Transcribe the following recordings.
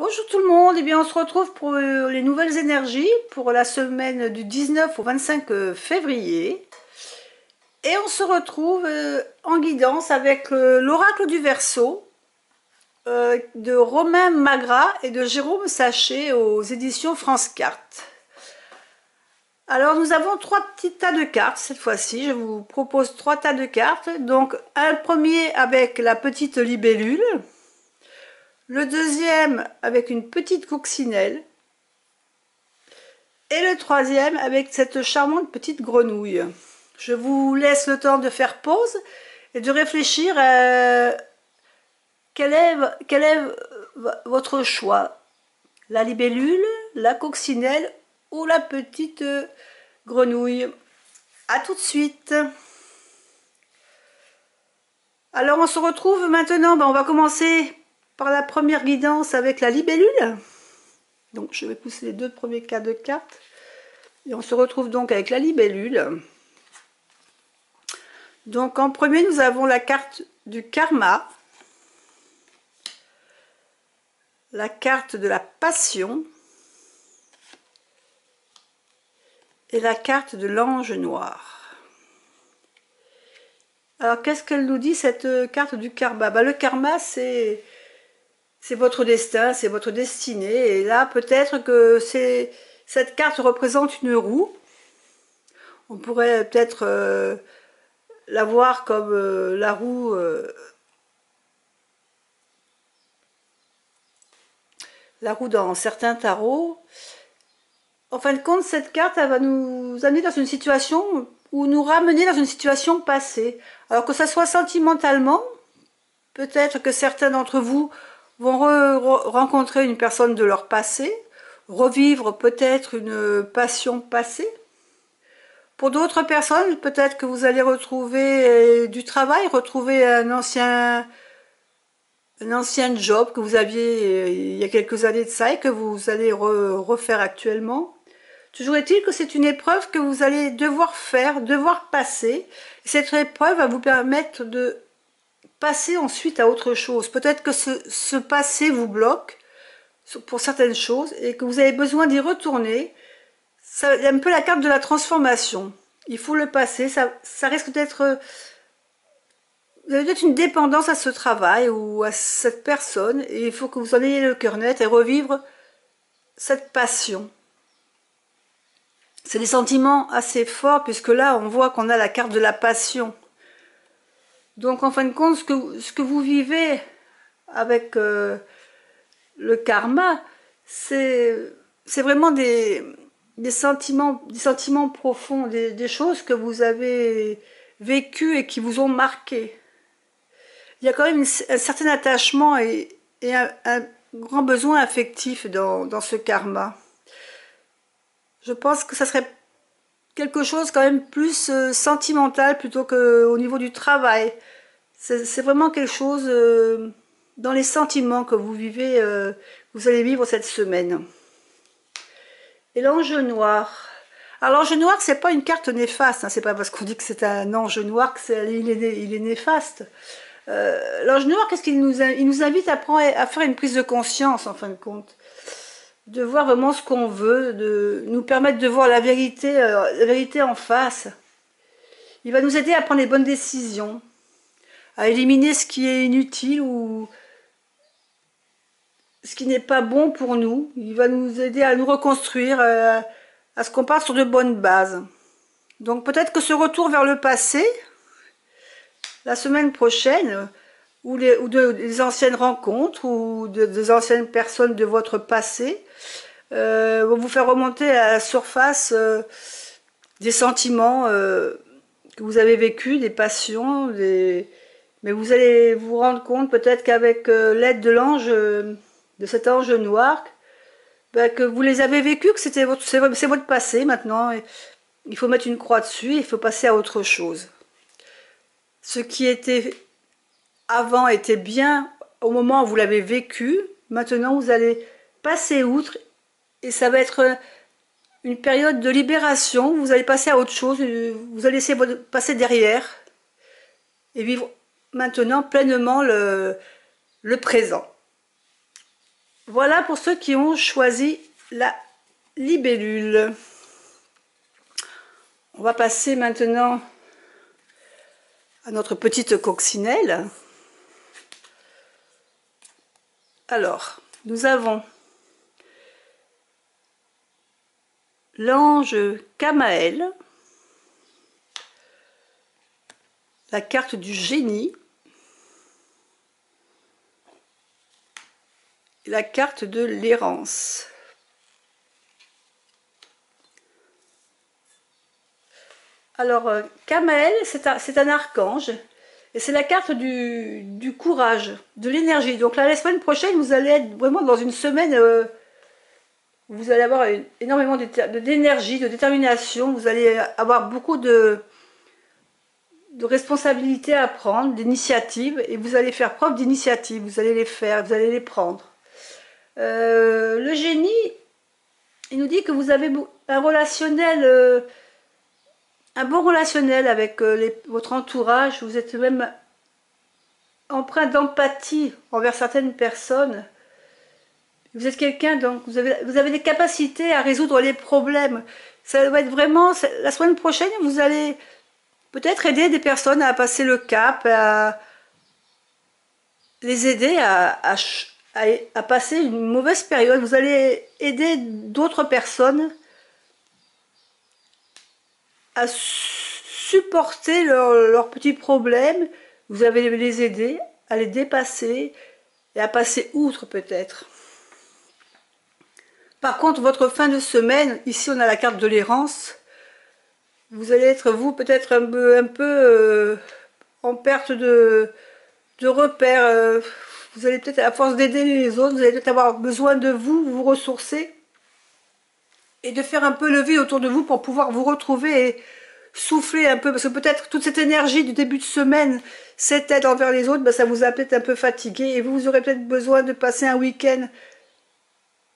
Bonjour tout le monde, eh bien on se retrouve pour les nouvelles énergies pour la semaine du 19 au 25 février. Et on se retrouve en guidance avec l'oracle du Verseau de Romain Magras et de Jérôme Sachet aux éditions France Cartes. Alors nous avons trois petits tas de cartes cette fois-ci, je vous propose trois tas de cartes. Donc un premier avec la petite libellule. Le deuxième avec une petite coccinelle. Et le troisième avec cette charmante petite grenouille. Je vous laisse le temps de faire pause et de réfléchir à quel est votre choix. La libellule, la coccinelle ou la petite grenouille. A tout de suite. Alors on se retrouve maintenant, on va commencer par la première guidance avec la libellule. Donc je vais pousser les deux premiers cas de cartes. Et on se retrouve donc avec la libellule. Donc en premier, nous avons la carte du karma, la carte de la passion et la carte de l'ange noir. Alors qu'est-ce qu'elle nous dit cette carte du karma? Le karma, c'est votre destin, c'est votre destinée. Et là, peut-être que cette carte représente une roue. On pourrait peut-être la voir comme la roue dans certains tarots. En fin de compte, cette carte, elle va nous amener dans une situation ou nous ramener dans une situation passée. Alors que ça soit sentimentalement, peut-être que certains d'entre vous vont rencontrer une personne de leur passé, revivre peut-être une passion passée. Pour d'autres personnes, peut-être que vous allez retrouver du travail, retrouver un ancien job que vous aviez il y a quelques années de ça et que vous allez refaire actuellement. Toujours est-il que c'est une épreuve que vous allez devoir faire, devoir passer. Et cette épreuve va vous permettre de passer ensuite à autre chose. Peut-être que ce passé vous bloque pour certaines choses et que vous avez besoin d'y retourner. C'est un peu la carte de la transformation. Il faut le passer, ça risque d'être... Vous avez peut-être une dépendance à ce travail ou à cette personne et il faut que vous en ayez le cœur net et revivre cette passion. C'est des sentiments assez forts puisque là on voit qu'on a la carte de la passion. Donc en fin de compte, ce que vous vivez avec le karma, c'est vraiment des sentiments profonds, des choses que vous avez vécues et qui vous ont marqué. Il y a quand même un certain attachement et un grand besoin affectif dans ce karma. Je pense que ça serait quelque chose quand même plus sentimental plutôt qu'au niveau du travail. C'est vraiment quelque chose dans les sentiments que vous vivez, vous allez vivre cette semaine. Et l'ange noir. Alors l'ange noir, c'est pas une carte néfaste, hein, c'est pas parce qu'on dit que c'est un ange noir qu'il est néfaste. L'ange noir, qu'est-ce qu'il nous invite? Il nous invite à faire une prise de conscience en fin de compte. De voir vraiment ce qu'on veut, de nous permettre de voir la vérité en face. Il va nous aider à prendre les bonnes décisions, à éliminer ce qui est inutile ou ce qui n'est pas bon pour nous. Il va nous aider à nous reconstruire, à ce qu'on parte sur de bonnes bases. Donc peut-être que ce retour vers le passé, la semaine prochaine, ou des anciennes rencontres, ou des anciennes personnes de votre passé, vont vous faire remonter à la surface des sentiments que vous avez vécus, des passions, mais vous allez vous rendre compte peut-être qu'avec l'aide de l'ange, de cet ange noir, que vous les avez vécus, que c'est votre passé maintenant. Et il faut mettre une croix dessus, il faut passer à autre chose. Ce qui était avant était bien au moment où vous l'avez vécu. Maintenant, vous allez passer outre et ça va être une période de libération. Vous allez passer à autre chose. Vous allez laisser passer derrière et vivre maintenant pleinement le présent. Voilà pour ceux qui ont choisi la libellule. On va passer maintenant à notre petite coccinelle. Alors, nous avons l'ange Kamael, la carte du génie, et la carte de l'errance. Alors, Kamael, c'est un archange, et c'est la carte du courage, de l'énergie. Donc là, la semaine prochaine, vous allez être vraiment dans une semaine, vous allez avoir énormément d'énergie, de détermination, vous allez avoir beaucoup de responsabilités à prendre, d'initiatives, et vous allez faire preuve d'initiative, vous allez les faire, vous allez les prendre. Le génie, il nous dit que vous avez un relationnel, un bon relationnel avec votre entourage, vous êtes même empreint d'empathie envers certaines personnes. Vous êtes quelqu'un, donc vous avez des capacités à résoudre les problèmes. Ça va être vraiment, la semaine prochaine, vous allez peut-être aider des personnes à passer le cap, à les aider à passer une mauvaise période. Vous allez aider d'autres personnes à supporter leurs petits problèmes. Vous allez les aider à les dépasser et à passer outre peut-être. Par contre, votre fin de semaine, ici on a la carte de l'errance. Vous allez être, vous, peut-être un peu en perte de repères. Vous allez peut-être, à force d'aider les autres, vous allez peut-être avoir besoin de vous ressourcer et de faire un peu le vide autour de vous pour pouvoir vous retrouver et souffler un peu. Parce que peut-être toute cette énergie du début de semaine, cette aide envers les autres, ben, ça vous a peut-être un peu fatigué et vous aurez peut-être besoin de passer un week-end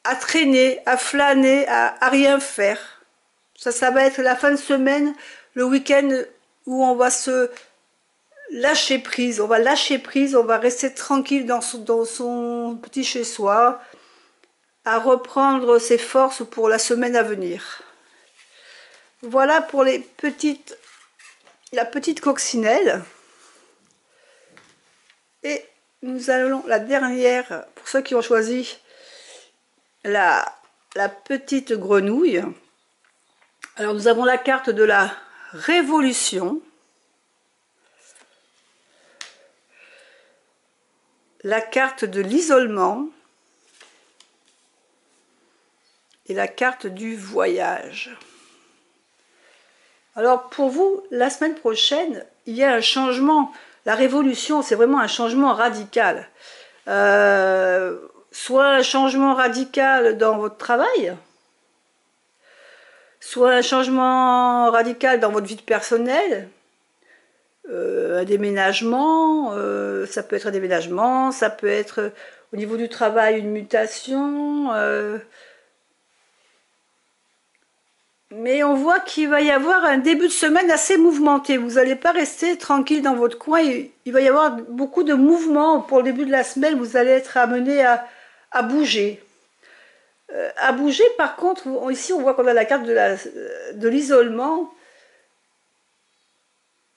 à traîner, à flâner, à rien faire. Ça va être la fin de semaine, le week-end où on va se lâcher prise. On va lâcher prise, on va rester tranquille dans son petit chez-soi, à reprendre ses forces pour la semaine à venir. Voilà pour la petite coccinelle. Et nous allons, la dernière, pour ceux qui ont choisi la petite grenouille. Alors nous avons la carte de la révolution, la carte de l'isolement et la carte du voyage. Alors pour vous, la semaine prochaine, il y a un changement. La révolution, c'est vraiment un changement radical. Soit un changement radical dans votre travail, soit un changement radical dans votre vie personnelle, un déménagement, ça peut être un déménagement, ça peut être au niveau du travail une mutation, mais on voit qu'il va y avoir un début de semaine assez mouvementé. Vous n'allez pas rester tranquille dans votre coin, il va y avoir beaucoup de mouvements pour le début de la semaine, vous allez être amené à bouger. À bouger, par contre, ici on voit qu'on a la carte de l'isolement.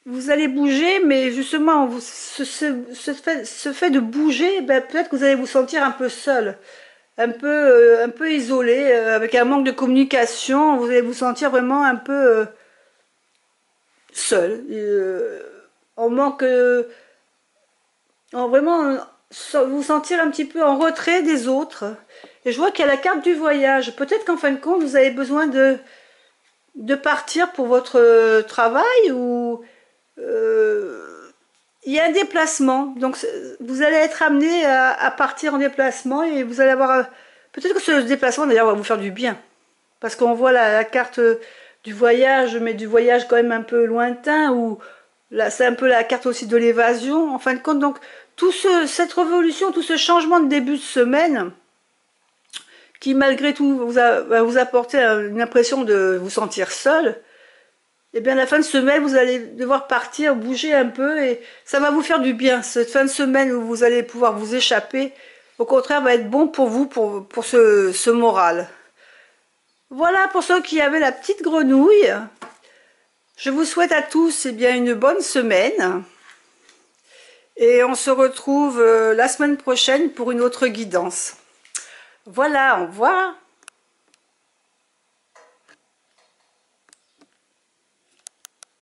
Vous allez bouger, mais justement, ce fait de bouger, ben, peut-être que vous allez vous sentir un peu seul, un peu isolé, avec un manque de communication. Vous allez vous sentir vraiment un peu seul. On manque, vraiment vous sentir un petit peu en retrait des autres. Et je vois qu'il y a la carte du voyage. Peut-être qu'en fin de compte, vous avez besoin de partir pour votre travail ou il y a un déplacement. Donc vous allez être amené à partir en déplacement et vous allez avoir... Peut-être que ce déplacement d'ailleurs va vous faire du bien. Parce qu'on voit la carte du voyage, mais du voyage quand même un peu lointain, ou là c'est un peu la carte aussi de l'évasion. En fin de compte, donc cette révolution, tout ce changement de début de semaine, qui malgré tout va vous apporter une impression de vous sentir seul, et bien à la fin de semaine, vous allez devoir partir, bouger un peu, et ça va vous faire du bien. Cette fin de semaine où vous allez pouvoir vous échapper, au contraire, va être bon pour vous, pour ce moral. Voilà pour ceux qui avaient la petite grenouille. Je vous souhaite à tous eh bien, une bonne semaine. Et on se retrouve la semaine prochaine pour une autre guidance. Voilà, au revoir.